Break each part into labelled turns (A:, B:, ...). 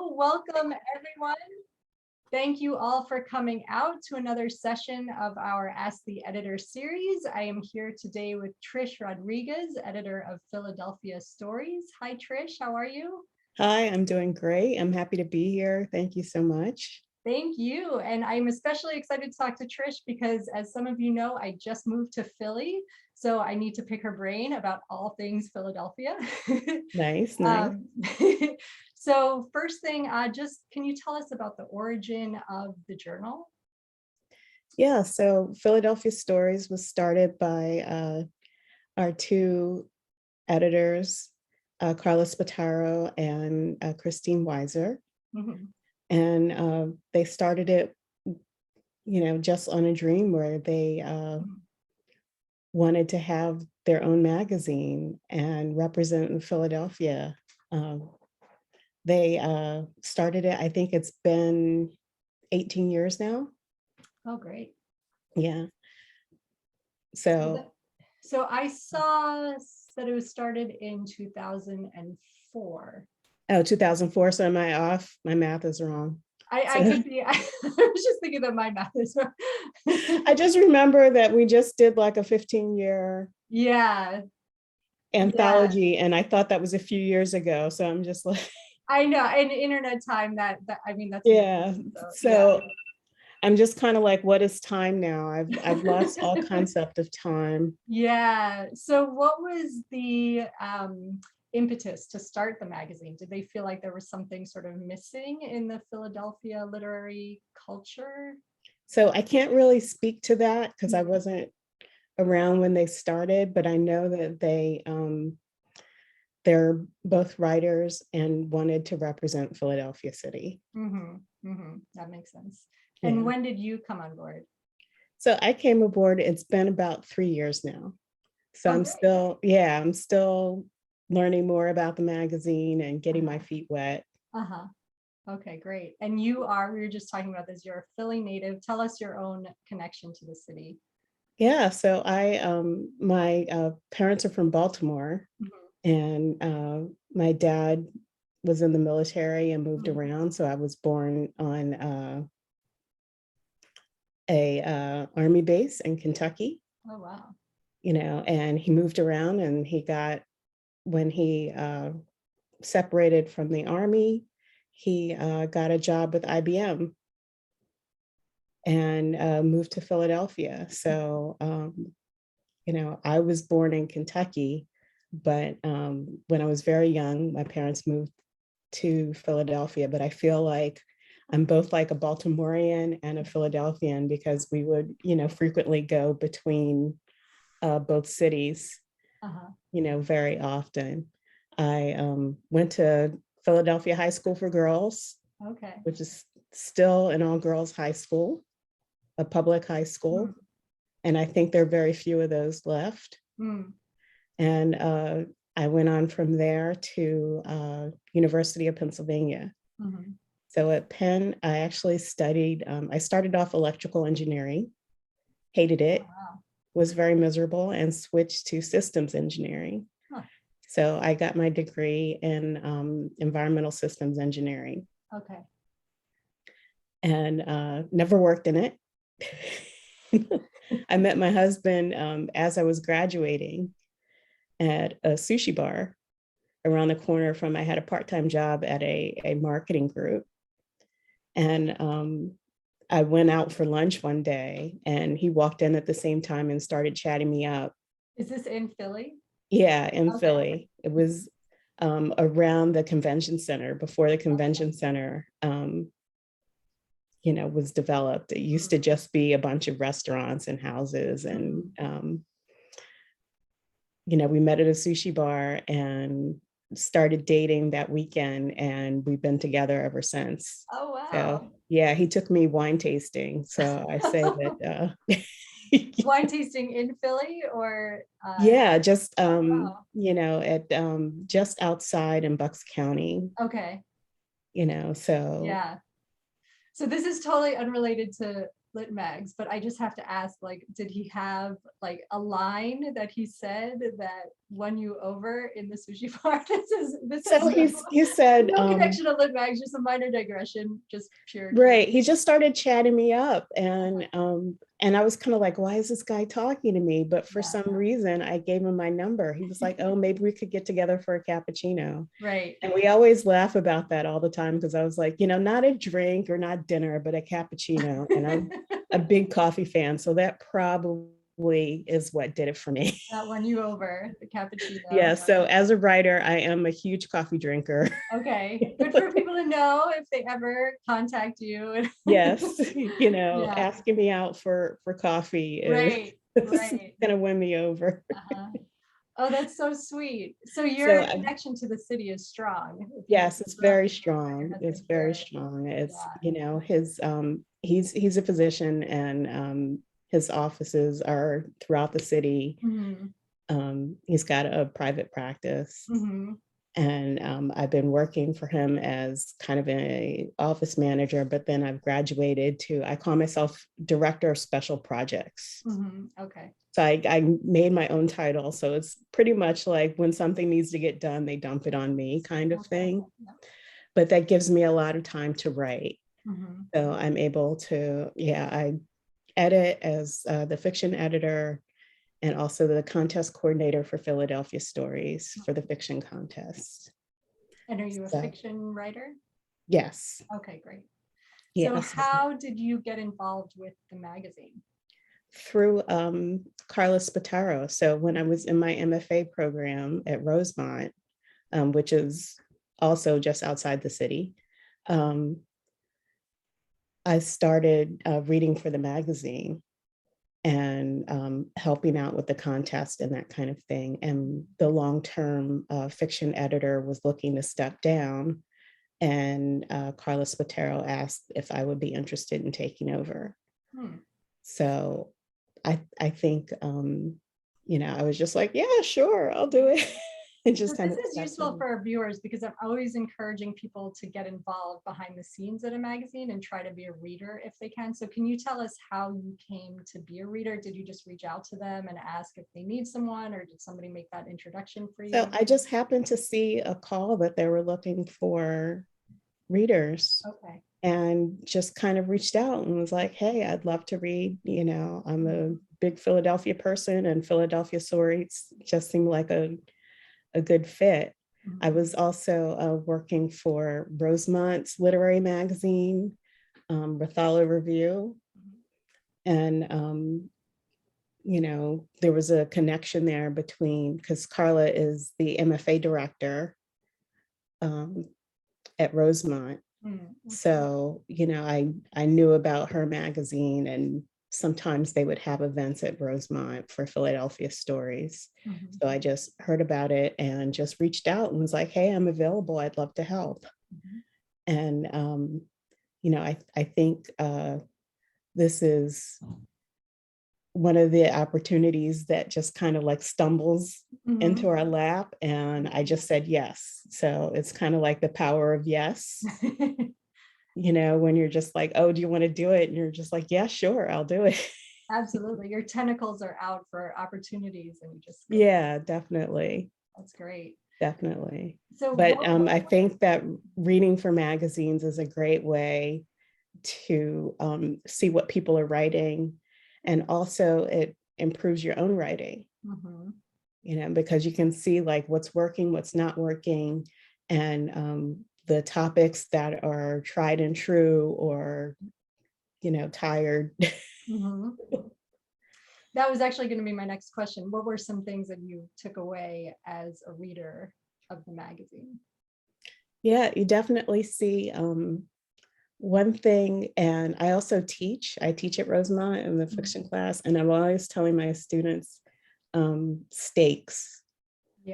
A: Hello, welcome everyone. Thank you all for coming out to another session of our Ask the Editor series. I am here today with Trish Rodriguez, editor of Philadelphia Stories. Hi Trish, how are you?
B: Hi, I'm doing great. I'm happy to be here. Thank you so much.
A: Thank you. And I'm especially excited to talk to Trish because, as some of you know, I just moved to Philly. So I need to pick her brain about all things Philadelphia.
B: Nice.
A: So first thing, just can you tell us about the origin of the journal?
B: Yeah, so Philadelphia Stories was started by our two editors, Carla Spataro and Christine Weiser.
A: Mhm.
B: And they started it, just on a dream where they wanted to have their own magazine and represent Philadelphia. They started it, I think it's been 18 years now.
A: Oh, great.
B: Yeah. So
A: I saw that it was started in 2004.
B: Oh, 2004. So am I off? My math is wrong.
A: I could be. I was just thinking that my math is wrong.
B: I just remember that we just did like a 15-year anthology, and I thought that was a few years ago. So I'm just like,
A: I know, in internet time that I mean that's
B: So I'm just kind of like, what is time now? I've lost all concept of time.
A: Yeah. So what was the impetus to start the magazine? Did they feel like there was something sort of missing in the Philadelphia literary culture?
B: So I can't really speak to that because I wasn't around when they started, but I know that they're both writers and wanted to represent Philadelphia City.
A: That makes sense.
B: Yeah.
A: And when did you come on board?
B: So I came aboard, it's been about 3 years now. So I'm still learning more about the magazine and getting my feet wet.
A: Okay, great. And we were just talking about this, you're a Philly native. Tell us your own connection to the city.
B: Yeah, so my parents are from Baltimore, and my dad was in the military and moved around. So I was born on a army base in Kentucky.
A: Oh, wow.
B: And he moved around, and when he separated from the army, he got a job with IBM and moved to Philadelphia. So, I was born in Kentucky, but when I was very young, my parents moved to Philadelphia. But I feel like I'm both like a Baltimorean and a Philadelphian because we would, frequently go between both cities, very often. I went to Philadelphia High School for Girls, which is still an all-girls high school, a public high school. And I think there are very few of those left. And I went on from there to University of Pennsylvania. So at Penn, I actually studied, I started off electrical engineering, hated it, was very miserable, and switched to systems engineering. So I got my degree in environmental systems engineering.
A: Okay.
B: And never worked in it. I met my husband as I was graduating at a sushi bar around the corner from, I had a part-time job at a marketing group. And I went out for lunch one day and he walked in at the same time and started chatting me up.
A: Is this in Philly?
B: Yeah, in Philly. It was around the convention center, before the convention center was developed. It used to just be a bunch of restaurants and houses. And, we met at a sushi bar and started dating that weekend, and we've been together ever since.
A: Oh, wow.
B: So, yeah, he took me wine tasting. So I say that.
A: Wine tasting in Philly or?
B: Yeah, just, at just outside in Bucks County.
A: Okay.
B: So.
A: Yeah. So this is totally unrelated to lit mags, but I just have to ask, like, did he have like a line that he said that won you over in the sushi bar? This is
B: So he said,
A: no connection to lit mags, just a minor digression, just pure.
B: right. He just started chatting me up, and I was kind of like, why is this guy talking to me? But for some reason, I gave him my number. He was like, oh, maybe we could get together for a cappuccino.
A: Right.
B: And we always laugh about that all the time, because I was like, not a drink or not dinner, but a cappuccino. And I'm a big coffee fan. So that probably is what did it for me.
A: That won you over, the cappuccino.
B: Yeah. So as a writer, I am a huge coffee drinker.
A: Okay. Good for people to know if they ever contact you.
B: Yes. Asking me out for coffee is gonna win me over.
A: Oh, that's so sweet. So your connection to the city is strong.
B: Yes, it's very strong. It's very strong. It's, he's a physician, and his offices are throughout the city. He's got a private practice. And I've been working for him as kind of an office manager, but then I've graduated to, I call myself director of special projects.
A: Okay.
B: So I made my own title. So it's pretty much like when something needs to get done, they dump it on me kind of thing. But that gives me a lot of time to write. So I'm able to, I edit as the fiction editor, and also the contest coordinator for Philadelphia Stories for the fiction contest.
A: And are you a fiction writer?
B: Yes.
A: Okay, great.
B: Yes.
A: So how did you get involved with the magazine?
B: Through Carla Spataro. So when I was in my MFA program at Rosemont, which is also just outside the city, I started reading for the magazine and helping out with the contest and that kind of thing. And the long-term fiction editor was looking to step down, and Carla Spataro asked if I would be interested in taking over. So I think, I was just like, yeah, sure, I'll do it. This
A: is useful for our viewers, because I'm always encouraging people to get involved behind the scenes at a magazine and try to be a reader if they can. So can you tell us how you came to be a reader? Did you just reach out to them and ask if they need someone, or did somebody make that introduction for you?
B: So I just happened to see a call that they were looking for readers.
A: Okay.
B: And just kind of reached out and was like, hey, I'd love to read. I'm a big Philadelphia person, and Philadelphia Stories just seemed like a good fit. I was also working for Rosemont's literary magazine, Rathala Review. And, there was a connection there between, because Carla is the MFA director at Rosemont. So, I knew about her magazine, and sometimes they would have events at Rosemont for Philadelphia Stories. So I just heard about it and just reached out and was like, hey, I'm available. I'd love to help. And, I think this is one of the opportunities that just kind of like stumbles into our lap. And I just said yes. So it's kind of like the power of yes. When you're just like, oh, do you want to do it? And you're just like, yeah, sure, I'll do it.
A: Absolutely. Your tentacles are out for opportunities, and you just go.
B: Yeah, definitely.
A: That's great.
B: Definitely.
A: So,
B: but I think that reading for magazines is a great way to see what people are writing. And also it improves your own writing, because you can see like what's working, what's not working, and the topics that are tried and true or, tired.
A: That was actually going to be my next question. What were some things that you took away as a reader of the magazine?
B: Yeah, you definitely see one thing, and I also teach. I teach at Rosemont in the fiction class, and I'm always telling my students stakes.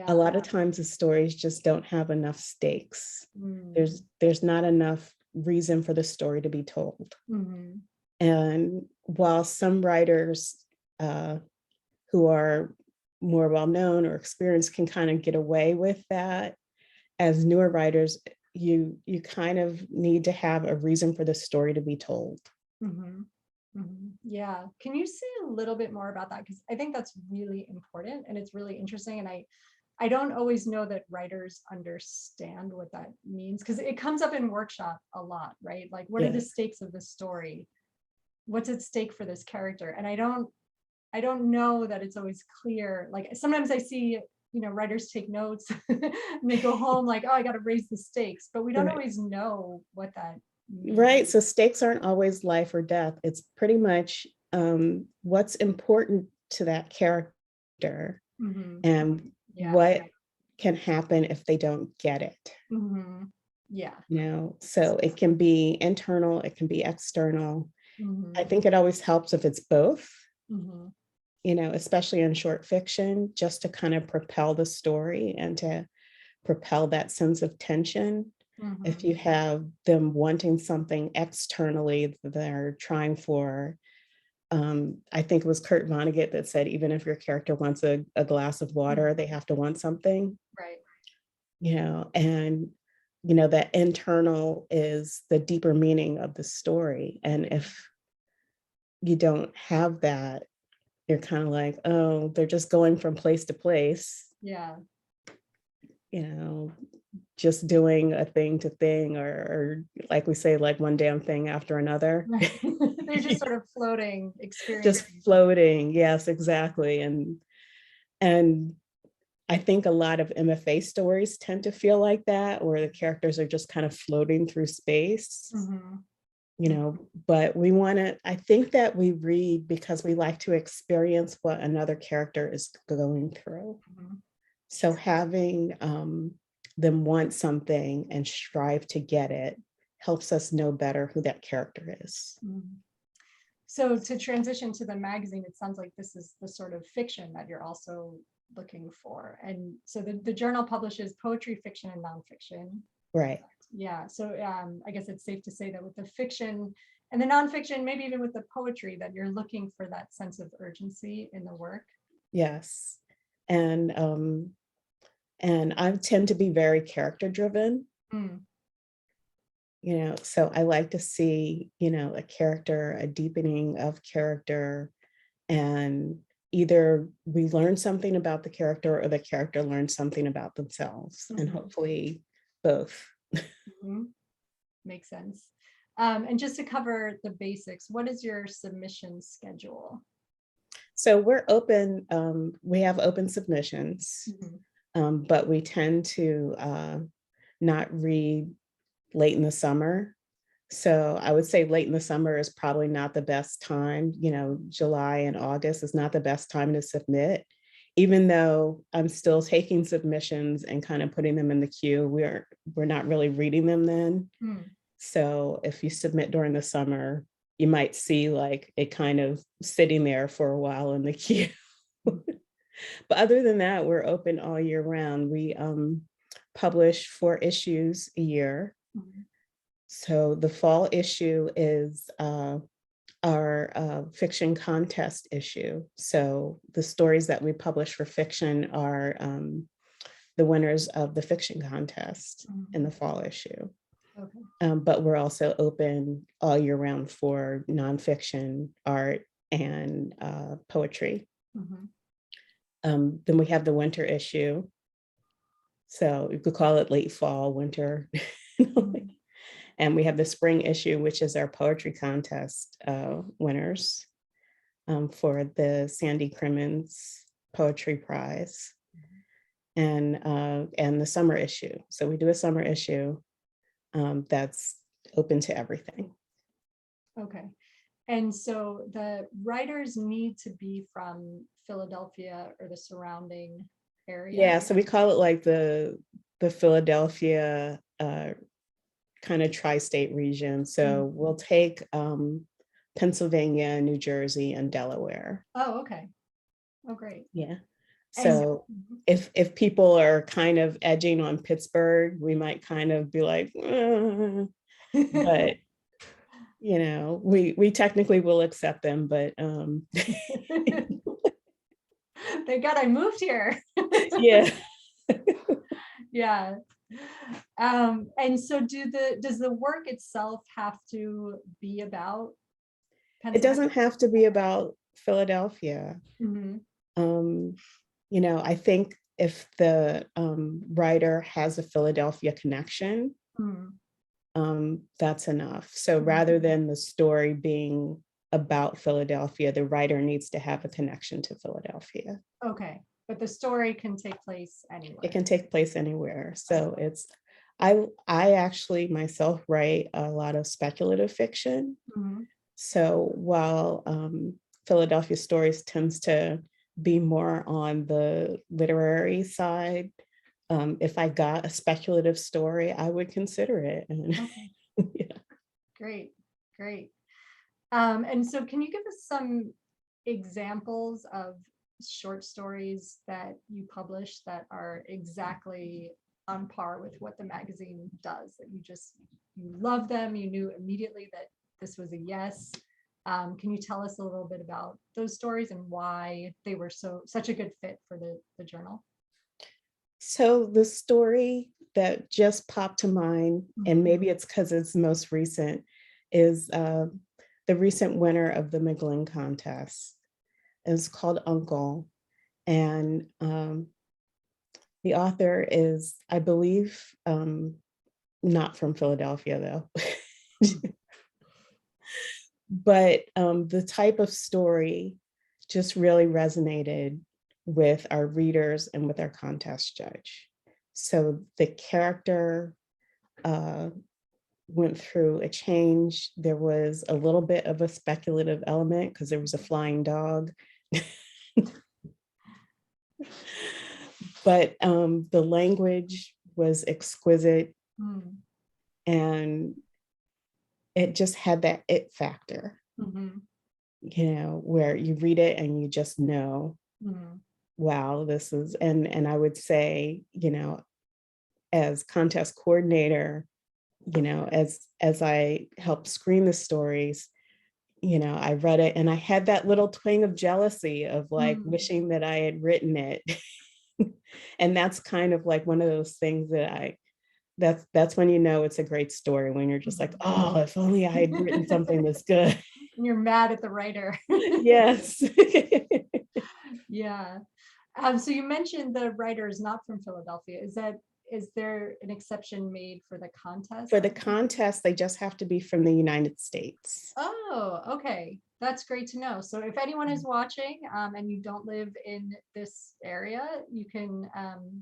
B: A lot of times the stories just don't have enough stakes. There's not enough reason for the story to be told. And while some writers who are more well-known or experienced can kind of get away with that, as newer writers, you kind of need to have a reason for the story to be told.
A: Yeah. Can you say a little bit more about that? Because I think that's really important and it's really interesting. And I don't always know that writers understand what that means because it comes up in workshop a lot, right? Like, what are the
B: Yeah,
A: stakes of the story? What's at stake for this character? And I don't know that it's always clear. Like sometimes I see, writers take notes and they go home like, oh, I got to raise the stakes, but we don't
B: right.
A: always know what that
B: Right.
A: means.
B: So stakes aren't always life or death. It's pretty much what's important to that character
A: Hmm.
B: and
A: Yeah.
B: what can happen if they don't get it.
A: Hmm. Yeah.
B: So it can be internal, it can be external. I
A: Hmm.
B: think it always helps if it's both,
A: Hmm.
B: especially in short fiction, just to kind of propel the story and to propel that sense of tension. If
A: Hmm.
B: you have them wanting something externally that they're trying for, I think it was Kurt Vonnegut that said, even if your character wants a glass of water, they have to want something,
A: Right.
B: and that internal is the deeper meaning of the story. And if you don't have that, you're kind of like, oh, they're just going from place to place,
A: Yeah.
B: you know, just doing a thing to thing, or like we say, like one damn thing after another.
A: Right. They're just sort of floating,
B: Just
A: experiencing something.
B: floating. Yes, exactly. And I think a lot of MFA stories tend to feel like that, where the characters are just kind of floating through space,
A: Hmm.
B: but I think that we read because we like to experience what another character is going through.
A: Hmm.
B: So having them want something and strive to get it helps us know better who that character is.
A: Hmm. So to transition to the magazine, it sounds like this is the sort of fiction that you're also looking for. And so the journal publishes poetry, fiction, and nonfiction.
B: Right.
A: Yeah. So I guess it's safe to say that with the fiction and the nonfiction, maybe even with the poetry, that you're looking for that sense of urgency in the work.
B: Yes. And I tend to be very character driven.
A: Mm.
B: So I like to see, a character, a deepening of character, and either we learn something about the character or the character learns something about themselves, and
A: Hmm.
B: hopefully both.
A: Hmm. Makes sense. And just to cover the basics, what is your submission schedule?
B: So we're open, we have open submissions,
A: Mhm.
B: but we tend to not read late in the summer. So I would say late in the summer is probably not the best time. July and August is not the best time to submit, even though I'm still taking submissions and kind of putting them in the queue. We're not really reading them then.
A: Mm.
B: So if you submit during the summer, you might see like it kind of sitting there for a while in the queue. But other than that, we're open all year round. We publish 4 issues a year.
A: Mhm.
B: So the fall issue is our fiction contest issue. So the stories that we publish for fiction are the winners of the fiction contest in
A: Mhm.
B: the fall issue.
A: Okay.
B: But we're also open all year round for nonfiction, art, and poetry.
A: Mhm.
B: Then we have the winter issue. So you could call it late fall, winter.
A: Mhm.
B: And we have the spring issue, which is our poetry contest winners for the Sandy Crimmins Poetry Prize, and the summer issue. So we do a summer issue that's open to everything.
A: Okay. And so the writers need to be from Philadelphia or the surrounding area.
B: Yeah, so we call it like the Philadelphia kind of tri-state region. So
A: Mhm.
B: we'll take Pennsylvania, New Jersey, and Delaware.
A: Oh, okay. Oh, great.
B: Yeah.
A: And
B: So if people are kind of edging on Pittsburgh, we might kind of be like, but we technically will accept them, but
A: thank God I moved here.
B: yeah.
A: Yeah. And so does the work itself have to be about
B: It doesn't have to be about Philadelphia.
A: Mhm.
B: I think if the writer has a Philadelphia connection,
A: Mhm.
B: that's enough. So
A: Mhm.
B: rather than the story being about Philadelphia, the writer needs to have a connection to Philadelphia.
A: Okay, but the story can take place anywhere.
B: It can take place anywhere. So
A: Okay.
B: I actually myself write a lot of speculative fiction.
A: Mhm.
B: So while Philadelphia Stories tends to be more on the literary side, if I got a speculative story, I would consider it. And
A: Okay,
B: yeah.
A: great, great. And so can you give us some examples of short stories that you publish that are exactly on par with what the magazine does, that you love them, you knew immediately that this was a yes? Can you tell us a little bit about those stories and why they were such a good fit for the journal?
B: So the story that just popped to mind, and
A: Mhm.
B: maybe it's because it's most recent, is the recent winner of the McGlynn contest. It's called Uncle. And the author is, I believe, not from Philadelphia, though. But the type of story just really resonated with our readers and with our contest judge. So the character uh, went through a change. There was a little bit of a speculative element because there was a flying dog. But the language was exquisite,
A: Mm.
B: and it just had that it factor,
A: Mhm.
B: where you read it and you just know,
A: Mhm.
B: wow, this is, and I would say, as contest coordinator, as I helped screen the stories, I read it and I had that little twinge of jealousy of like
A: Mm.
B: wishing that I had written it. And that's kind of like one of those things that's when it's a great story, when you're just like,
A: Mhm.
B: oh, if only I had written something that's good.
A: And you're mad at the writer.
B: Yes.
A: Yeah. So you mentioned the writer is not from Philadelphia. Is there an exception made for the contest?
B: For the contest, they just have to be from the United States.
A: Oh, okay. That's great to know. So if anyone is watching and you don't live in this area, you can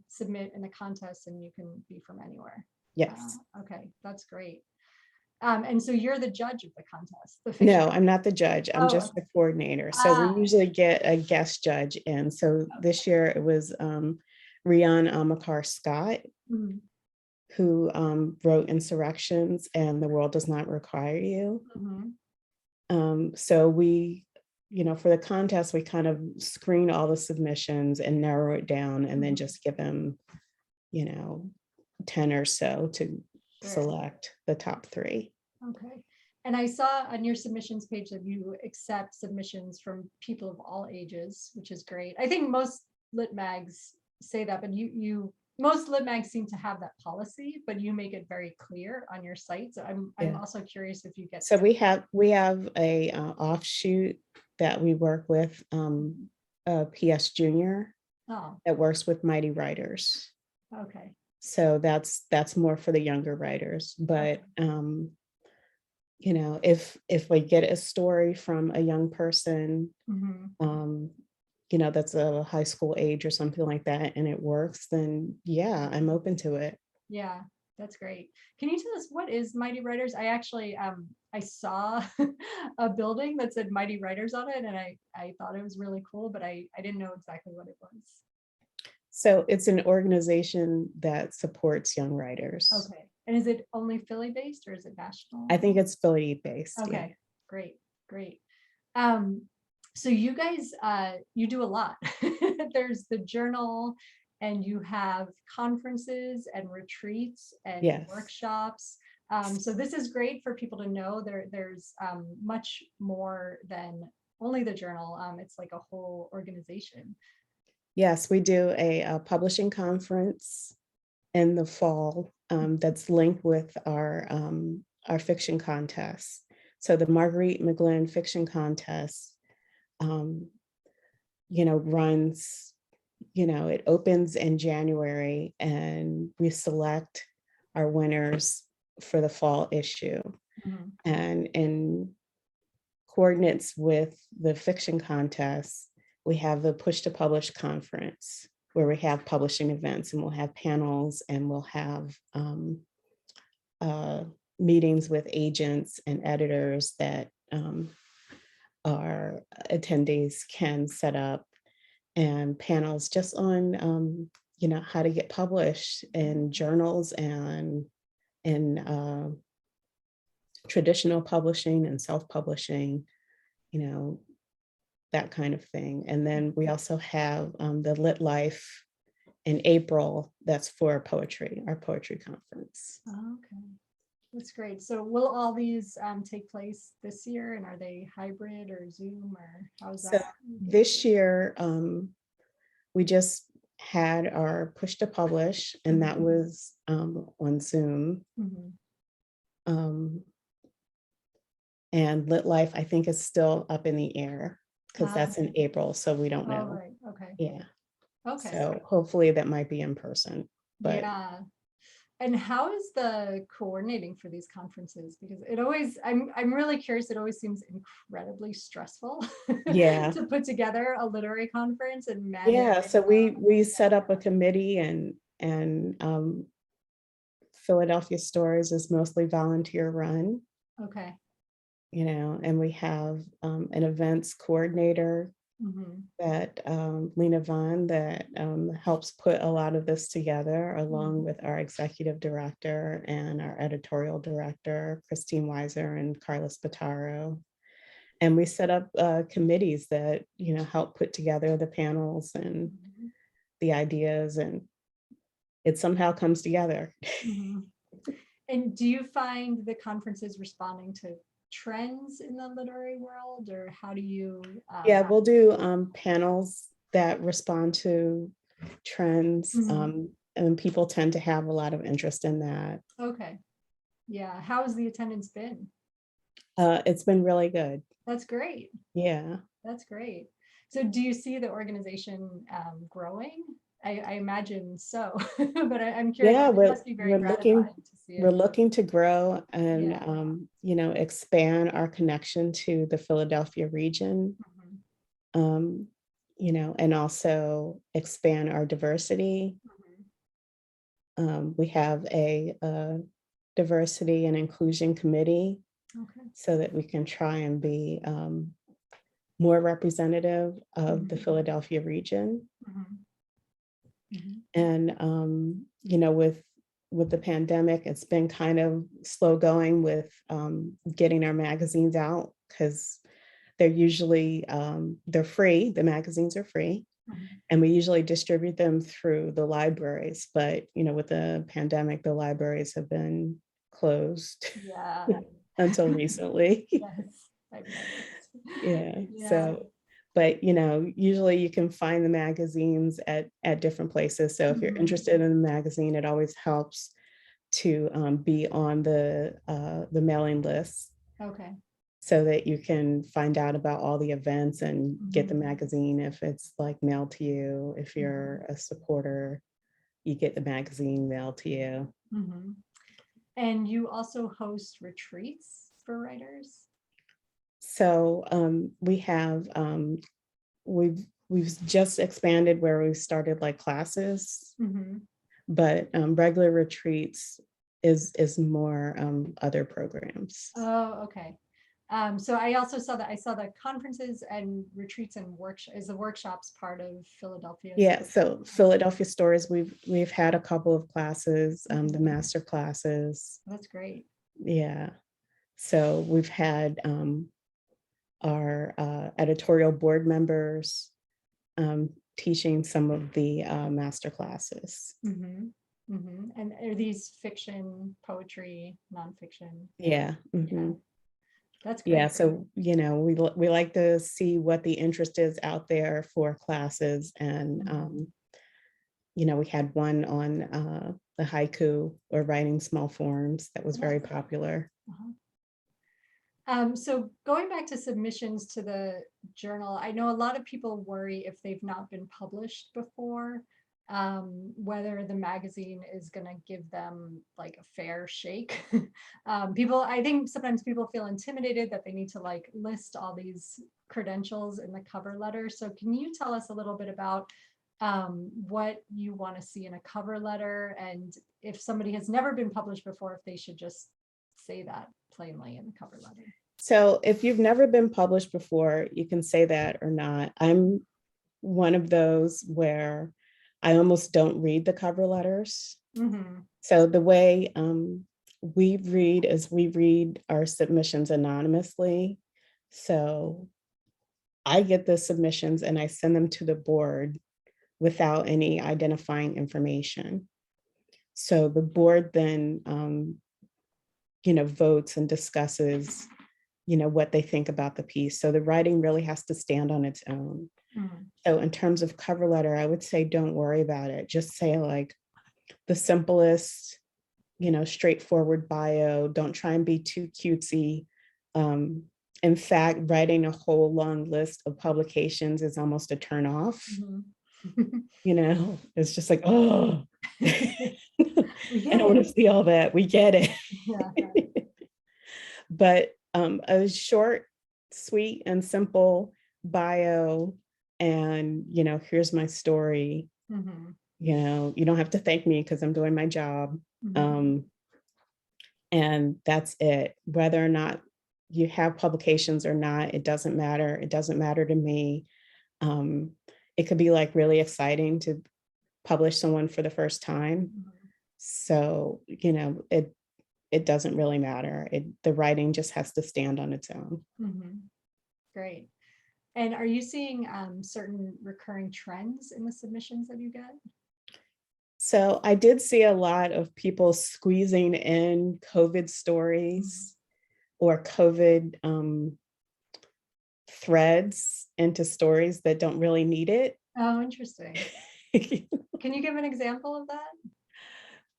A: submit in the contest and you can be from anywhere.
B: Yes.
A: Okay, that's great. And so you're the judge of the contest, the fiction.
B: No, I'm not the judge. I'm
A: Oh,
B: just the coordinator. So we
A: ah,
B: usually get a guest judge in. So this year it was Rian Amakar Scott,
A: mhm,
B: who wrote Insurrections and The World Does Not Require You.
A: mhm,
B: So we, for the contest, we kind of screen all the submissions and narrow it down and then
A: mhm.
B: just give them, you know, 10 or so to
A: Sure.
B: select the top 3.
A: Okay. And I saw on your submissions page that you accept submissions from people of all ages, which is great. I think most lit mags say that, but most lit mags seem to have that policy, but you make it very clear on your site. So I'm
B: Yeah.
A: also curious if you get.
B: So we have a offshoot that we work with, PS Junior,
A: Oh,
B: that works with Mighty Writers.
A: okay.
B: So that's more for the younger writers. But
A: Okay.
B: if we get a story from a young person,
A: Mhm.
B: that's a high school age or something like that, and it works, then yeah, I'm open to it.
A: Yeah, that's great. Can you tell us what is Mighty Writers? I actually I saw a building that said Mighty Writers on it, and I thought it was really cool, but I didn't know exactly what it was.
B: So it's an organization that supports young writers.
A: Okay. And is it only Philly based or is it national?
B: I think it's Philly based. Yeah.
A: Okay, great, great. Um, so you guys, you do a lot. There's the journal, and you have conferences and retreats and
B: Yes.
A: workshops. So this is great for people to know. There's much more than only the journal. It's like a whole organization.
B: Yes, we do a publishing conference in the fall, that's linked with our fiction contest. So the Marguerite McGlynn Fiction Contest, runs, it opens in January, and we select our winners for the fall issue.
A: Mhm.
B: And in coordinates with the fiction contest, we have the Push to Publish conference, where we have publishing events, and we'll have panels, and we'll have meetings with agents and editors that our attendees can set up, and panels just on how to get published in journals and in traditional publishing and self-publishing, that kind of thing. And then we also have the Lit Life in April, that's for poetry, our poetry conference.
A: Oh, okay, that's great. So will all these take place this year, and are they hybrid or Zoom, or how's
B: So
A: that?
B: this year, we just had our Push to Publish, and that was on Zoom.
A: Mhm.
B: And Lit Life, I think, is still up in the air because that's in April, so we don't
A: Oh,
B: know.
A: right, okay,
B: Yeah,
A: okay.
B: so hopefully that might be in person, but
A: Yeah. And how is the coordinating for these conferences? Because it always, I'm really curious, it always seems incredibly stressful
B: yeah.
A: to put together a literary conference and manage.
B: Yeah, so we set up a committee, and Philadelphia Stories is mostly volunteer run,
A: Okay.
B: and we have an events coordinator
A: Mhm.
B: that Lena Vaughn, that helps put a lot of this together, along
A: Mhm.
B: with our executive director and our editorial director, Christine Weiser and Carlos Bataro. And we set up committees that help put together the panels and
A: Mhm.
B: the ideas, and it somehow comes together.
A: Mhm. And do you find the conferences responding to trends in the literary world, or how do you?
B: Yeah, we'll do panels that respond to trends,
A: Mhm.
B: and people tend to have a lot of interest in that.
A: Okay. Yeah. How has the attendance been?
B: It's been really good.
A: That's great.
B: Yeah.
A: That's great. So do you see the organization growing? I imagine so, but I'm curious.
B: Yeah,
A: It must be very gratifying to see
B: we're
A: it.
B: looking to grow and
A: Yeah.
B: expand our connection to the Philadelphia region,
A: Mhm.
B: um, and also expand our diversity.
A: Mhm.
B: We have a diversity and inclusion committee,
A: Okay.
B: so that we can try and be more representative of the
A: Mhm.
B: Philadelphia region.
A: Mhm. Mhm.
B: And with the pandemic, it's been kind of slow going with getting our magazines out, because they're usually they're free. The magazines are free,
A: Mhm.
B: and we usually distribute them through the libraries. But with the pandemic, the libraries have been closed
A: Yeah.
B: until recently.
A: Yes, I've noticed.
B: Yeah.
A: Yeah.
B: So, but usually you can find the magazines at different places. So if you're
A: Mhm.
B: interested in the magazine, it always helps to be on the mailing list,
A: Okay.
B: so that you can find out about all the events and get the
A: Mhm.
B: magazine if it's like mailed to you. If
A: Mhm.
B: you're a supporter, you get the magazine mailed to you.
A: Mhm. And you also host retreats for writers?
B: So we've just expanded where we started like classes,
A: Mhm.
B: but regular retreats is more other programs.
A: Oh, okay. So I also saw that, I saw the conferences and retreats and workshops. Is the workshops part of Philadelphia's?
B: Yeah, so Philadelphia Stories, we've had a couple of classes, the
A: Mhm.
B: master classes.
A: That's great.
B: Yeah, so we've had our editorial board members teaching some of the master classes.
A: Mhm. Mhm. And are these fiction, poetry, nonfiction?
B: Yeah.
A: Yeah,
B: Mhm.
A: that's
B: Yeah,
A: great.
B: so we like to see what the interest is out there for classes, and
A: Mhm.
B: we had one on the haiku, or writing small forms, that was very popular.
A: Uh-huh. So going back to submissions to the journal, I know a lot of people worry if they've not been published before, whether the magazine is going to give them like a fair shake. I think sometimes people feel intimidated that they need to like list all these credentials in the cover letter. So can you tell us a little bit about what you want to see in a cover letter, and if somebody has never been published before, if they should just say that plainly in the cover letter?
B: So if you've never been published before, you can say that or not. I'm one of those where I almost don't read the cover letters.
A: Mm-hmm.
B: So the way we read is we read our submissions anonymously. So I get the submissions and I send them to the board without any identifying information. So the board then, votes and discusses, what they think about the piece. So the writing really has to stand on its own.
A: Mm-hmm.
B: So in terms of cover letter, I would say, don't worry about it. Just say like the simplest, straightforward bio. Don't try and be too cutesy. In fact, writing a whole long list of publications is almost a turn off.
A: Mm-hmm.
B: It's just like, oh, I
A: We
B: don't
A: get
B: want
A: it.
B: to see all that. We get it.
A: Yeah.
B: But a short, sweet, and simple bio, and here's my story.
A: Mm-hmm.
B: You don't have to thank me because I'm doing my job.
A: Mm-hmm.
B: And that's it. Whether or not you have publications or not, it doesn't matter. It doesn't matter to me. It could be like really exciting to publish someone for the first time.
A: Mm-hmm.
B: So, it doesn't really matter. The writing just has to stand on its own.
A: Mm-hmm. Great. And are you seeing certain recurring trends in the submissions that you get?
B: So I did see a lot of people squeezing in COVID stories or COVID threads into stories that don't really need it.
A: Oh, interesting. Can you give an example of that?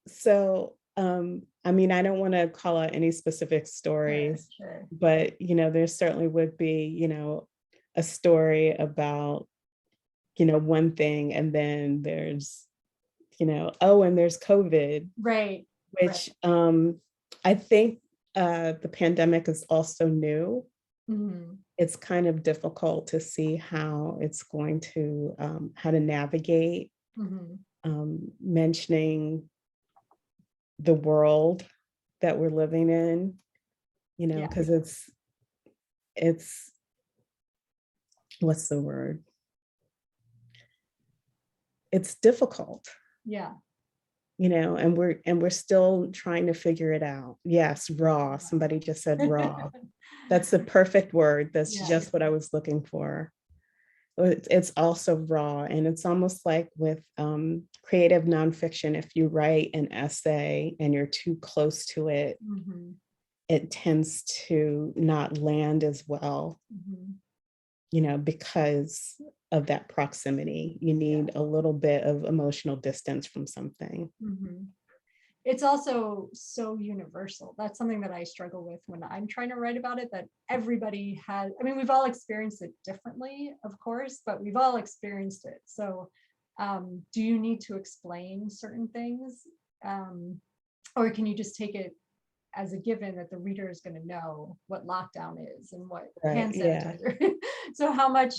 B: So, I don't want to call out any specific stories,
A: Sure.
B: but, there certainly would be, a story about, one thing, and then there's, oh, and there's COVID,
A: Right.
B: which I think the pandemic is also new.
A: Mm-hmm.
B: It's kind of difficult to see how it's going to, how to navigate mentioning the world that we're living in, because it's, what's the word? It's difficult.
A: Yeah.
B: And we're still trying to figure it out. Yes, raw. Somebody just said raw. That's the perfect word. That's just what I was looking for. It's also raw, and it's almost like with creative nonfiction. If you write an essay and you're too close to it, it tends to not land as well, because of that proximity. You need a little bit of emotional distance from something.
A: It's also so universal. That's something that I struggle with when I'm trying to write about it, that everybody has, we've all experienced it differently, of course, but we've all experienced it. So do you need to explain certain things? Or can you just take it as a given that the reader is going to know what lockdown is and what hand sanitizer? So how much,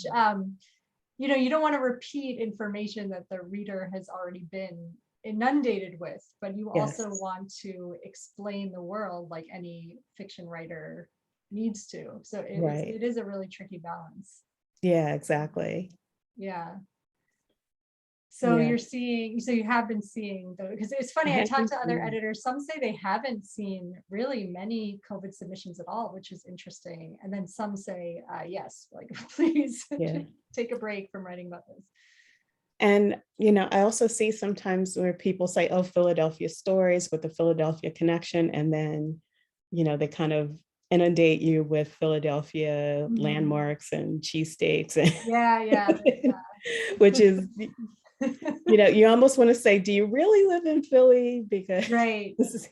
A: you don't want to repeat information that the reader has already been inundated with, but you also want to explain the world like any fiction writer needs to. So it is a really tricky balance.
B: Yeah, exactly.
A: Yeah. So you have been seeing, because it's funny, I talked to other editors, some say they haven't seen really many COVID submissions at all, which is interesting. And then some say, yes, like, please take a break from writing about this.
B: And, I also see sometimes where people say, oh, Philadelphia stories with the Philadelphia connection. And then, they kind of inundate you with Philadelphia landmarks and cheesesteaks. Which is, you almost want to say, do you really live in Philly? Because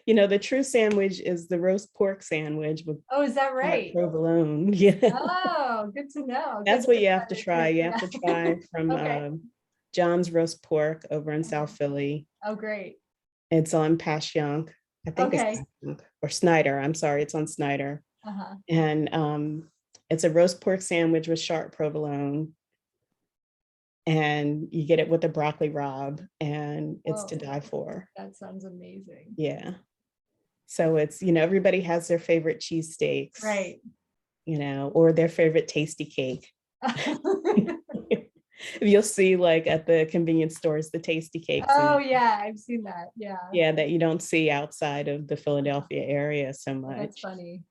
B: The true sandwich is the roast pork sandwich with
A: Oh, is that
B: sharp
A: right?
B: provolone. Yeah.
A: Oh, good to know. Good
B: That's
A: to
B: what you have to
A: try it
B: try.
A: too.
B: You have
A: Yeah.
B: to try from
A: Okay.
B: John's Roast Pork over in South Philly.
A: Oh, great.
B: It's on Passyunk. I think it's
A: Okay.
B: Passyunk or Snyder. I'm sorry, it's on Snyder.
A: Uh-huh.
B: And it's a roast pork sandwich with sharp provolone. And you get it with a broccoli rabe, and it's to
A: Whoa,
B: die for.
A: that sounds amazing.
B: Yeah. So it's, everybody has their favorite cheesesteaks,
A: Right.
B: or their favorite tasty cake. You'll see like at the convenience stores, the tasty cakes.
A: Oh yeah, I've seen that. Yeah.
B: Yeah, that you don't see outside of the Philadelphia area so
A: Oh, that's
B: much.
A: funny.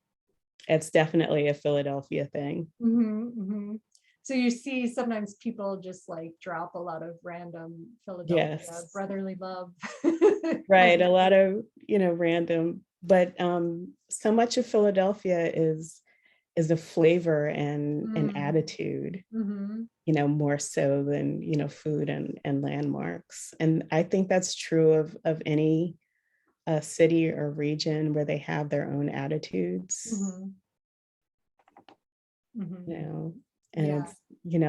B: It's definitely a Philadelphia thing.
A: So you see sometimes people just like drop a lot of random Philadelphia
B: Yes,
A: brotherly love.
B: right. A lot of, random, but so much of Philadelphia is the flavor and attitude, more so than, food and landmarks. And I think that's true of any city or region where they have their own attitudes. And
A: Yeah.
B: it's,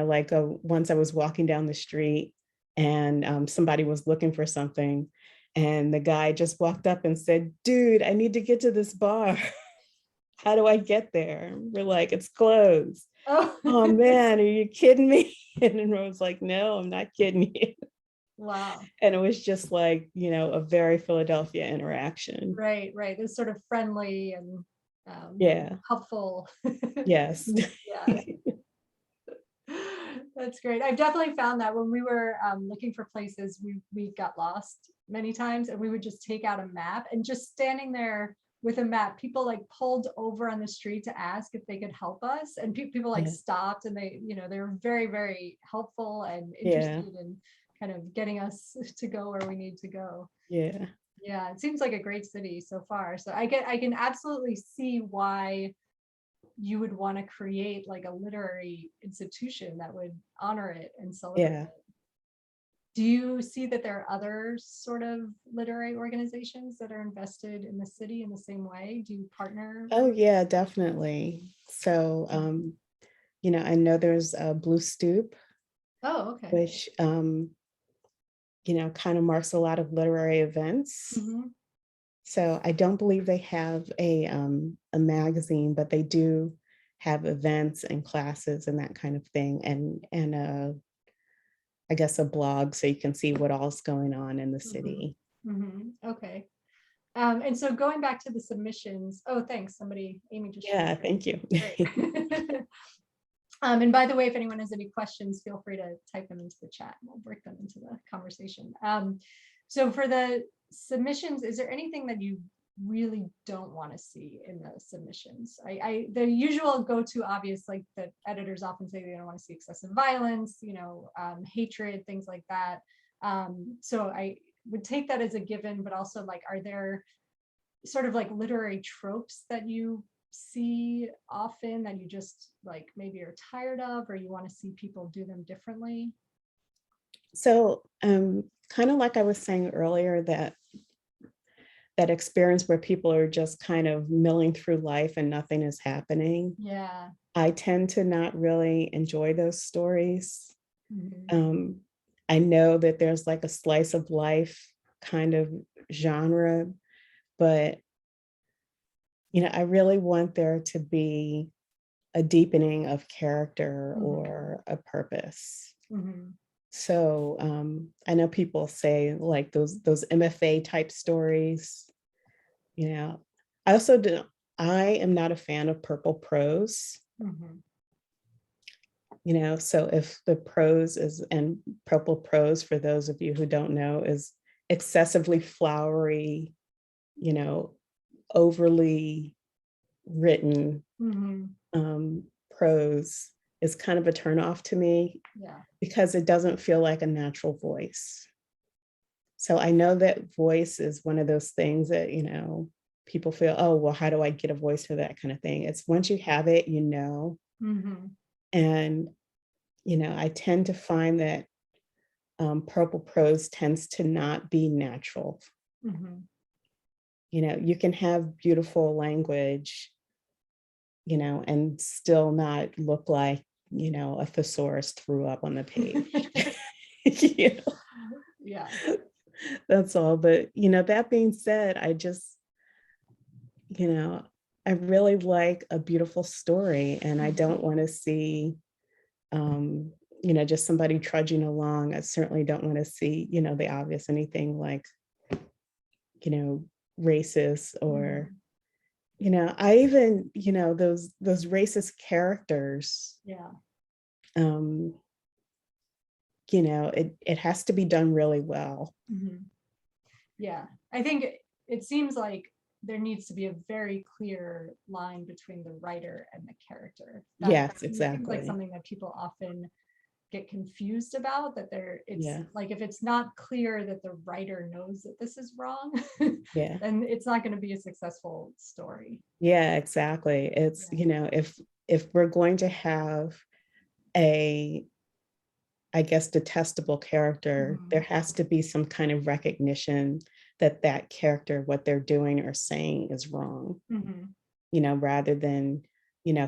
B: like once I was walking down the street and somebody was looking for something, and the guy just walked up and said, "Dude, I need to get to this bar. How do I get there?" We're like, "It's closed."
A: Oh,
B: "Oh man, are you kidding me?" And I was like, "No, I'm not kidding you."
A: wow.
B: And it was just like, a very Philadelphia interaction.
A: Right, right. It's sort of friendly and
B: Yeah.
A: helpful.
B: Yes.
A: Yeah. That's great. I've definitely found that when we were looking for places, we got lost many times, and we would just take out a map, and just standing there with a map, people like pulled over on the street to ask if they could help us, and people like
B: Yeah.
A: stopped, and they were very, very helpful and
B: Yeah.
A: interested in kind of getting us to go where we need to go.
B: Yeah.
A: Yeah, it seems like a great city so far. So I can absolutely see why you would want to create like a literary institution that would honor it and celebrate
B: Yeah.
A: it. Do you see that there are other sort of literary organizations that are invested in the city in the same way? Do you partner?
B: Oh yeah, definitely. So I know there's a Blue Stoop,
A: Oh, okay.
B: which kind of marks a lot of literary events. So I don't believe they have a magazine, but they do have events and classes and that kind of thing, and I guess a blog, so you can see what all's going on in the city.
A: Okay. And so going back to the submissions. Oh, thanks. Amy just.
B: Yeah, thank you.
A: And by the way, if anyone has any questions, feel free to type them into the chat. We'll work them into the conversation. So for the submissions, is there anything that you really don't want to see in the submissions? The usual go-to obvious, like the editors often say they don't want to see excessive violence, hatred, things like that. So I would take that as a given, but also like, are there sort of like literary tropes that you see often that you just like maybe are tired of, or you want to see people do them differently?
B: So kind of like I was saying earlier, that experience where people are just kind of milling through life and nothing is happening.
A: Yeah.
B: I tend to not really enjoy those stories. I know that there's like a slice of life kind of genre, but I really want there to be a deepening of character or a purpose. So I know people say like those MFA type stories. I also do. I am not a fan of purple prose. So if the prose is, and purple prose, for those of you who don't know, is excessively flowery, overly written prose, is kind of a turnoff to me.
A: Yeah.
B: Because it doesn't feel like a natural voice. So I know that voice is one of those things that, people feel, oh, well, how do I get a voice for that kind of thing? It's once you have it, and, I tend to find that purple prose tends to not be natural. you can have beautiful language, and still not look like, a thesaurus threw up on the page. You know,
A: Yeah.
B: that's all. But, that being said, I really like a beautiful story, and I don't want to see, just somebody trudging along. I certainly don't want to see, the obvious, anything like, racist or, I even, those racist characters,
A: Yeah.
B: um, it has to be done really well.
A: Mhm. Yeah. I think it seems like there needs to be a very clear line between the writer and the character.
B: Yes,
A: It seems like
B: exactly.
A: something that people often get confused about, that it's
B: Yeah,
A: like, if it's not clear that the writer knows that this is wrong,
B: yeah,
A: then it's not going to be a successful story.
B: yeah, exactly. It's,
A: Yeah.
B: if we're going to have a, I guess, detestable character, there
A: Mhm.
B: has to be some kind of recognition that that character, what they're doing or saying is wrong,
A: Mhm.
B: rather than,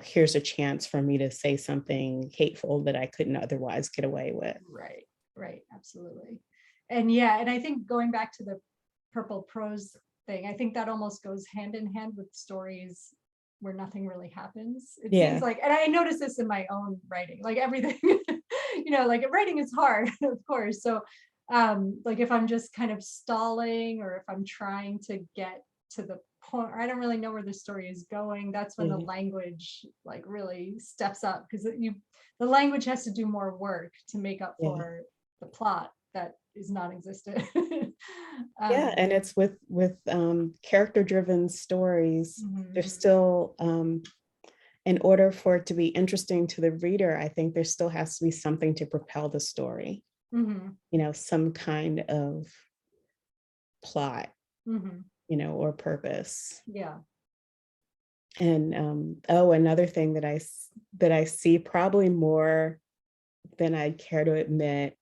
B: here's a chance for me to say something hateful that I couldn't otherwise get away with.
A: Right, right, absolutely. And yeah, and I think going back to the purple prose thing, I think that almost goes hand in hand with stories where nothing really happens. It seems
B: Yeah,
A: like, and I notice this in my own writing, like everything, like writing is hard, of course. So like if I'm just kind of stalling, or if I'm trying to get to the point, or I don't really know where the story is going, that's when the
B: yeah,
A: language like really steps up, because the language has to do more work to make up
B: yeah.
A: for the plot that is non-existent.
B: Yeah, and it's with character driven stories,
A: Mhm.
B: there's still, in order for it to be interesting to the reader, I think there still has to be something to propel the story,
A: Mhm.
B: some kind of plot,
A: Mhm.
B: or purpose.
A: Yeah.
B: And oh, another thing that I see probably more than I care to admit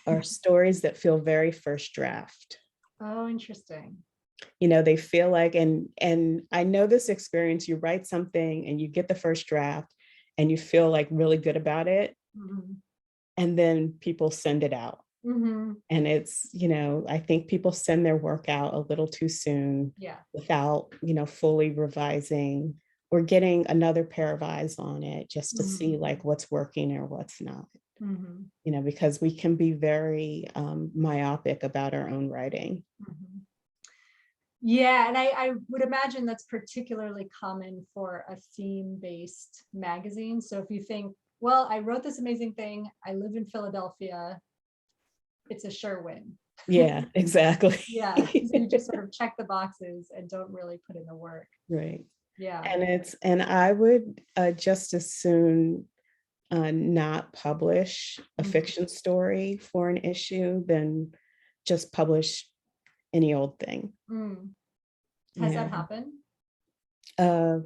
B: are stories that feel very first draft.
A: Oh, interesting.
B: They feel like, and I know this experience, you write something and you get the first draft and you feel like really good about it,
A: Mhm.
B: and then people send it out.
A: Mhm.
B: And it's, I think people send their work out a little too soon
A: Yeah.
B: without, fully revising or getting another pair of eyes on it just to see
A: Mhm.
B: like what's working or what's not,
A: Mhm.
B: because we can be very myopic about our own writing.
A: Mhm. Yeah, and I would imagine that's particularly common for a theme-based magazine. So if you think, well, I wrote this amazing thing, I live in Philadelphia, it's a sure win.
B: Yeah, exactly.
A: Yeah, so you just sort of check the boxes and don't really put in the work.
B: Right.
A: Yeah.
B: And I would just as soon not publish a
A: Mhm.
B: fiction story for an issue than just publish any old thing.
A: Mm.
B: You
A: Has that
B: know,
A: happened?
B: uh,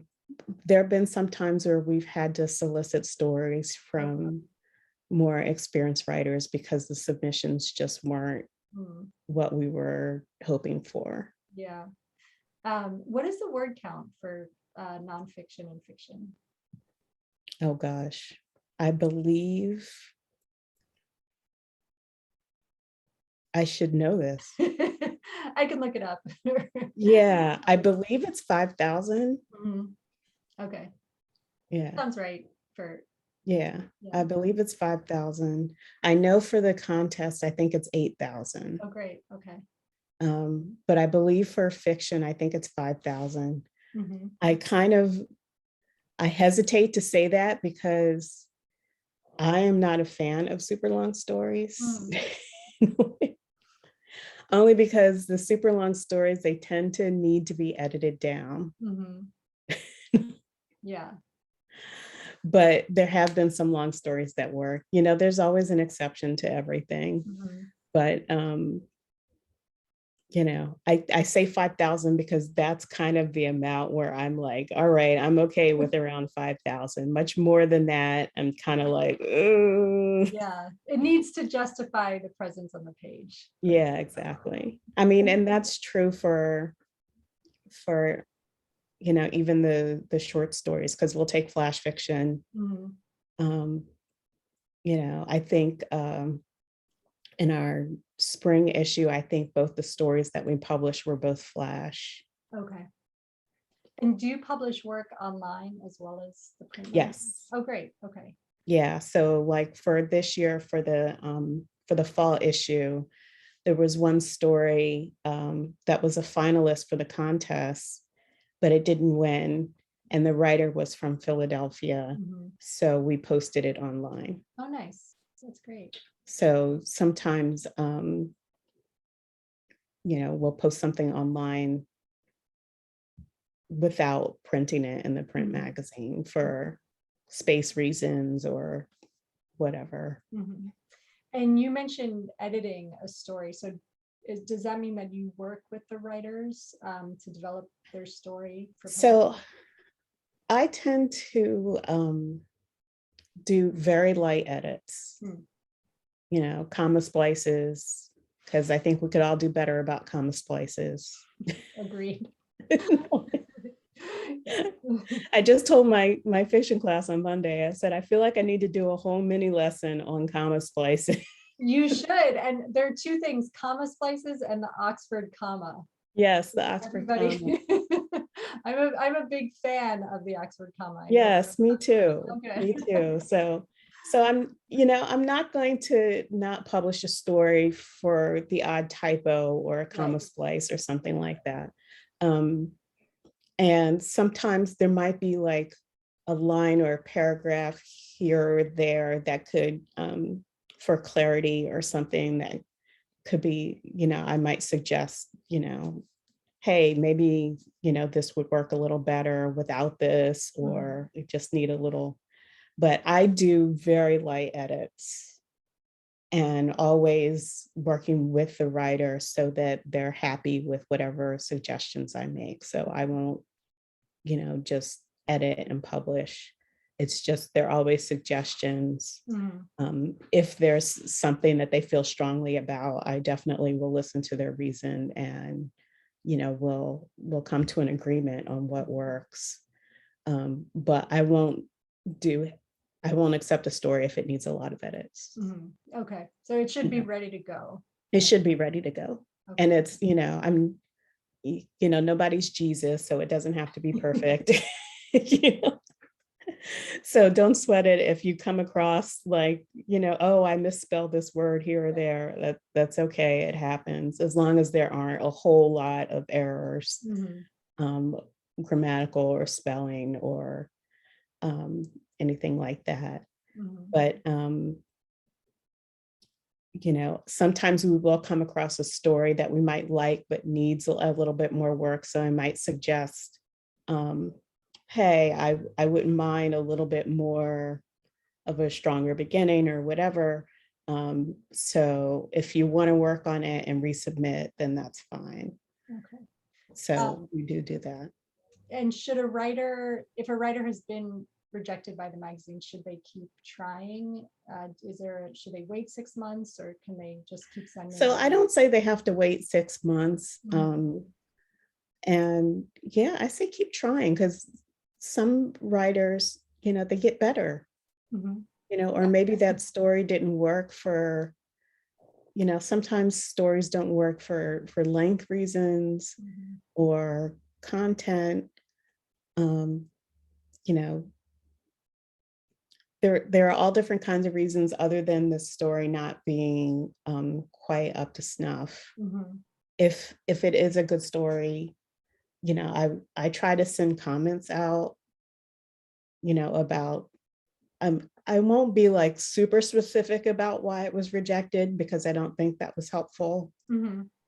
B: there have been some times where we've had to solicit stories
A: Okay.
B: from more experienced writers because the submissions just weren't
A: Mm.
B: what we were hoping for.
A: Yeah. What is the word count for nonfiction and fiction?
B: Oh gosh, I believe I should know this.
A: I can look it up.
B: Yeah, I believe it's 5,000.
A: Mhm. Okay,
B: Yeah,
A: sounds right for,
B: yeah,
A: yeah.
B: I believe it's 5,000. I know for the contest, I think it's 8,000.
A: Oh, great. Okay.
B: But I believe for fiction, I think it's 5,000.
A: Mhm.
B: I kind of, I hesitate to say that because I am not a fan of super long stories.
A: Mm.
B: Only because the super long stories, they tend to need to be edited down.
A: Mhm. Yeah.
B: But there have been some long stories that work. There's always an exception to everything.
A: Mhm.
B: But I say 5,000 because that's kind of the amount where I'm like, all right, I'm okay with around 5,000. Much more than that, I'm kind of like, "Ugh."
A: Yeah. It needs to justify the presence on the page.
B: Yeah, exactly. I mean, and that's true for for, even the short stories, because we'll take flash fiction.
A: Mhm.
B: Um, I think in our spring issue, I think both the stories that we published were both flash.
A: Okay. And do you publish work online as well as the print?
B: Yes.
A: Oh, great. Okay.
B: Yeah. So like for this year, for the fall issue, there was one story that was a finalist for the contest, but it didn't win. And the writer was from Philadelphia.
A: Mhm.
B: So we posted it online.
A: Oh, nice. That's great.
B: So sometimes, we'll post something online without printing it in the print
A: Mhm.
B: magazine for space reasons or whatever.
A: Mhm. And you mentioned editing a story. So does that mean that you work with the writers to develop their story for
B: So I tend to do very light edits, comma splices, because I think we could all do better about comma splices.
A: Agreed.
B: I just told my fiction class on Monday, I said, I feel like I need to do a whole mini lesson on comma splicing.
A: You should. And there are two things, comma splices and the Oxford comma.
B: Yes, the Oxford comma.
A: I'm a big fan of the Oxford comma.
B: Yes, me too.
A: Okay.
B: Me too. So I'm not going to not publish a story for the odd typo or a comma
A: Right.
B: splice or something like that. And sometimes there might be like a line or a paragraph here or there that could, for clarity or something that could be, I might suggest, hey, maybe, this would work a little better without this, or you just need a little, but I do very light edits and always working with the writer so that they're happy with whatever suggestions I make. So I won't, just edit and publish. It's just, they're always suggestions. If there's something that they feel strongly about, I definitely will listen to their reason and, we'll come to an agreement on what works. But I won't accept a story if it needs a lot of edits.
A: Okay, so it should be ready to go.
B: It should be ready to go. Okay. And it's, nobody's Jesus, so it doesn't have to be perfect. So don't sweat it if you come across like, oh, I misspelled this word here or there. That's okay. It happens, as long as there aren't a whole lot of errors, grammatical or spelling or anything like that. But sometimes we will come across a story that we might like but needs a little bit more work. So I might suggest, hey, I wouldn't mind a little bit more of a stronger beginning or whatever. So if you want to work on it and resubmit, then that's fine. Okay. So we do that.
A: And should a writer, if a writer has been rejected by the magazine, should they keep trying? Should they wait 6 months, or can they just keep sending?
B: So I don't say they have to wait 6 months. And yeah, I say keep trying, because some writers, they get better, or maybe that story didn't work for, sometimes stories don't work for length reasons or content. There are all different kinds of reasons other than the story not being quite up to snuff. If it is a good story, I try to send comments out, about, I won't be like super specific about why it was rejected, because I don't think that was helpful.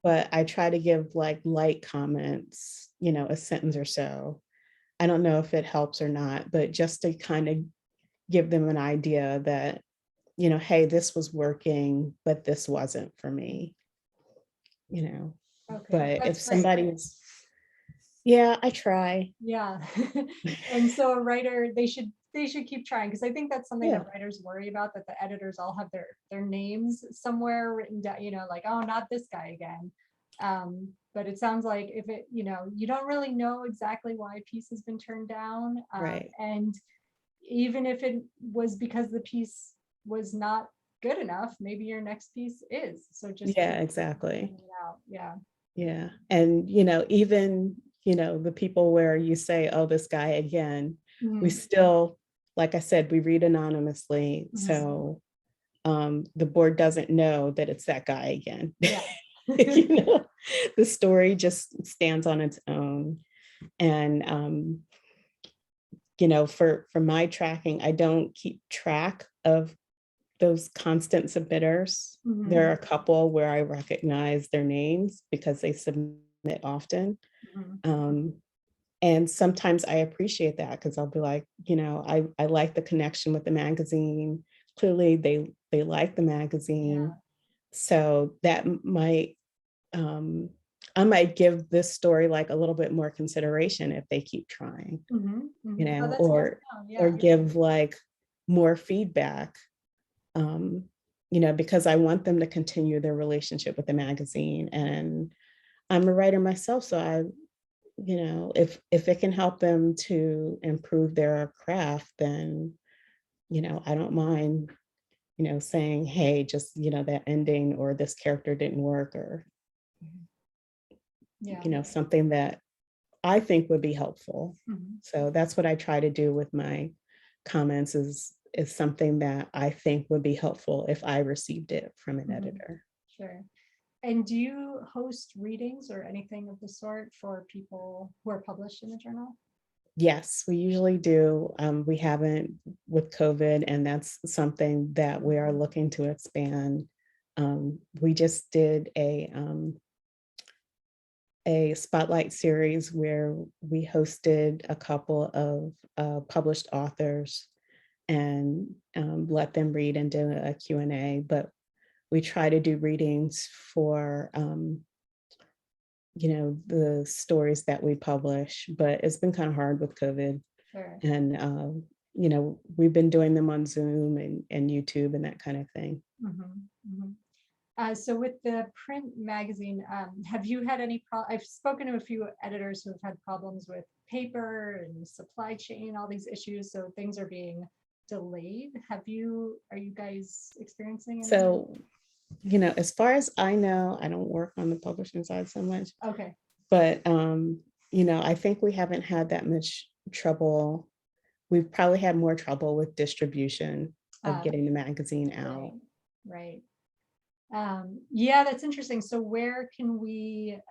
B: But I try to give like light comments, a sentence or so. I don't know if it helps or not, but just to kind of give them an idea that, hey, this was working, but this wasn't for me, Okay, but if somebody's, yeah, I try.
A: Yeah. And so a writer, they should keep trying, because I think that's something that writers worry about, that the editors all have their names somewhere written down, like, oh, not this guy again. But it sounds like if it, you don't really know exactly why a piece has been turned down.
B: Right.
A: And even if it was because the piece was not good enough, maybe your next piece is. So just keep
B: Yeah, exactly.
A: it out. Yeah.
B: Yeah. And, even, the people where you say, oh, this guy again, we
A: Mhm.
B: still, like I said, we read anonymously.
A: Mhm.
B: So the board doesn't know that it's that guy again.
A: Yeah.
B: The story just stands on its own. And for my tracking, I don't keep track of those constant submitters.
A: Mhm.
B: There are a couple where I recognize their names because they submit often.
A: Mhm.
B: Um, and sometimes I appreciate that because I'll be like, I like the connection with the magazine. Clearly they like the magazine.
A: Yeah.
B: So that might I might give this story like a little bit more consideration if they keep trying,
A: Mhm. Mhm. Oh, that's good to
B: or
A: know.
B: or
A: Yeah.
B: give like more feedback, um, because I want them to continue their relationship with the magazine. And I'm a writer myself, so if it can help them to improve their craft, then I don't mind, saying, hey, just that ending or this character didn't work, or
A: Yeah.
B: something that I think would be helpful.
A: Mhm.
B: So that's what I try to do with my comments is something that I think would be helpful if I received it from an
A: Mhm.
B: editor.
A: Sure. And do you host readings or anything of the sort for people who are published in the journal?
B: Yes, we usually do. We haven't with COVID, and that's something that we are looking to expand. We just did a spotlight series where we hosted a couple of published authors and let them read and do a Q&A. But we try to do readings for the stories that we publish, but it's been kind of hard with COVID.
A: Sure.
B: And we've been doing them on Zoom and YouTube and that kind of thing.
A: Mhm. Mhm. So with the print magazine, have you had any I've spoken to a few editors who have had problems with paper and supply chain, all these issues, so things are being delayed. Are you guys experiencing any?
B: So, as far as I know, I don't work on the publishing side so much,
A: Okay.
B: but I think we haven't had that much trouble. We've probably had more trouble with distribution of
A: Uh,
B: getting the magazine
A: right.
B: out.
A: Right. Yeah, that's interesting. So where can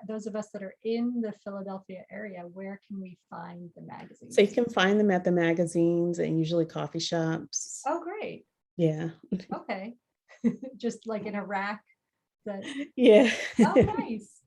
A: those of us that are in the Philadelphia area, where can we find the
B: So you
A: magazines?
B: can find them at the magazines and usually coffee shops.
A: Oh, great.
B: Yeah.
A: Okay. Just like in a rack that,
B: Yeah.
A: oh, nice.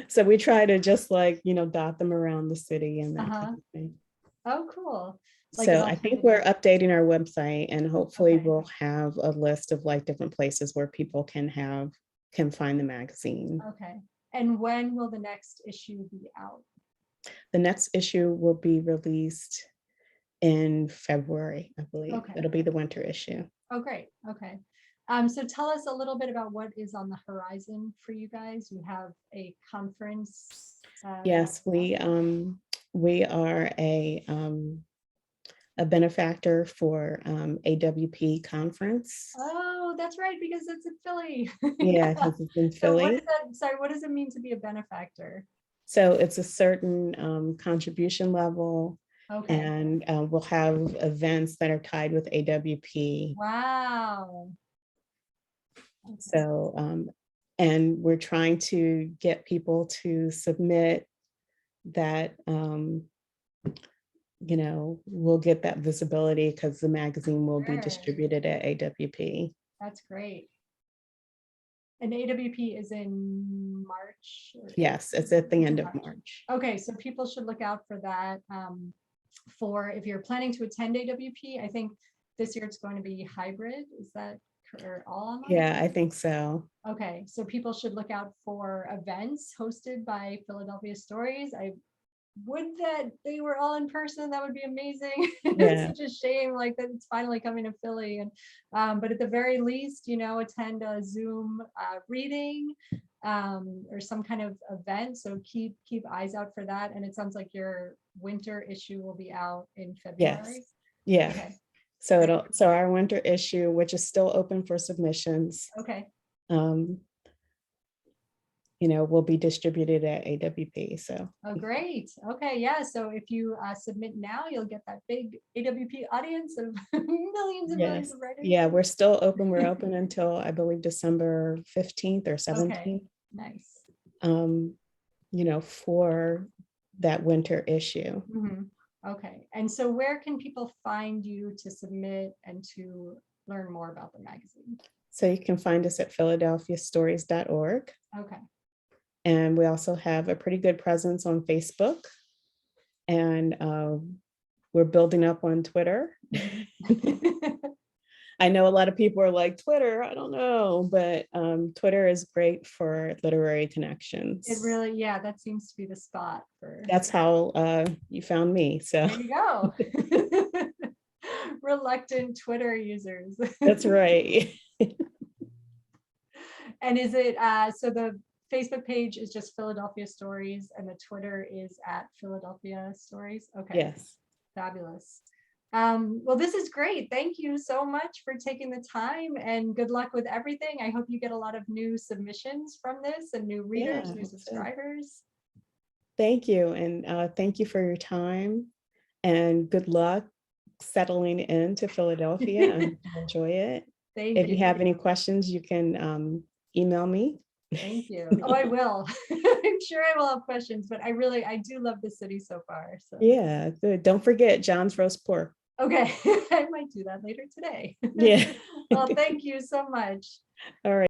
B: So we try to just like, dot them around the city and that kind
A: Uh-huh.
B: of thing.
A: Oh, cool. Like an
B: So I think we're
A: alternative.
B: updating our website, and hopefully
A: Okay.
B: we'll have a list of like different places where people can find the magazine.
A: Okay. And when will the next issue be out?
B: The next issue will be released in February, I believe.
A: Okay.
B: It'll be the winter issue.
A: Oh, great. Okay. So tell us a little bit about what is on the horizon for you guys. You have a conference.
B: Yes, we are a benefactor for AWP conference.
A: Oh, that's right, because it's in Philly.
B: Yeah, because it's in
A: So what does
B: Philly.
A: that, sorry, what does it mean to be a benefactor?
B: So it's a certain contribution level,
A: Okay.
B: and we'll have events that are tied with AWP.
A: Wow. Okay.
B: So, and we're trying to get people to submit that, we'll get that visibility because the magazine will be
A: Sure.
B: distributed at AWP.
A: That's great. And AWP is in March or
B: Yes, it's at the
A: it's
B: end
A: in
B: of
A: March.
B: March.
A: Okay, so people should look out for that. For if you're planning to attend AWP, I think this year it's going to be hybrid. Is that or all online?
B: Yeah, I think so.
A: Okay, so people should look out for events hosted by Philadelphia Stories. I would that they were all in person. That would be amazing. It's
B: Yeah.
A: such a shame, like that it's finally coming to Philly. And but at the very least, attend a Zoom reading. or some kind of event. So keep eyes out for that. And it sounds like your winter issue will be out in February.
B: Yeah.
A: Okay.
B: So our winter issue, which is still open for submissions,
A: Okay.
B: will be distributed at AWP. So.
A: Oh, great. Okay. Yeah. So if you submit now, you'll get that big AWP audience of millions and millions of writers.
B: Yeah, we're still open. We're open until I believe December 15th or 17th.
A: Okay. Nice.
B: For that winter issue.
A: Mm-hmm. Okay. And so where can people find you to submit and to learn more about the magazine?
B: So you can find us at philadelphiastories.org.
A: Okay.
B: And we also have a pretty good presence on Facebook. And we're building up on Twitter. I know a lot of people are like, Twitter, I don't know, but Twitter is great for literary connections.
A: It really, yeah, that seems to be the spot for.
B: That's how you found me. So
A: there you go. Reluctant Twitter users.
B: That's right.
A: And is it, so the Facebook page is just Philadelphia Stories and the Twitter is at Philadelphia Stories? Okay.
B: Yes.
A: Fabulous. Well, this is great. Thank you so much for taking the time and good luck with everything. I hope you get a lot of new submissions from this and new readers, new subscribers.
B: Thank you. And thank you for your time and good luck settling into Philadelphia and enjoy it. If you have any questions, you can email me.
A: Thank you. Oh, I will. I'm sure I will have questions, but I do love the city so far. So
B: yeah, good. Don't forget John's roast pork.
A: Okay. I might do that later today.
B: Yeah.
A: Well, thank you so much.
B: All right.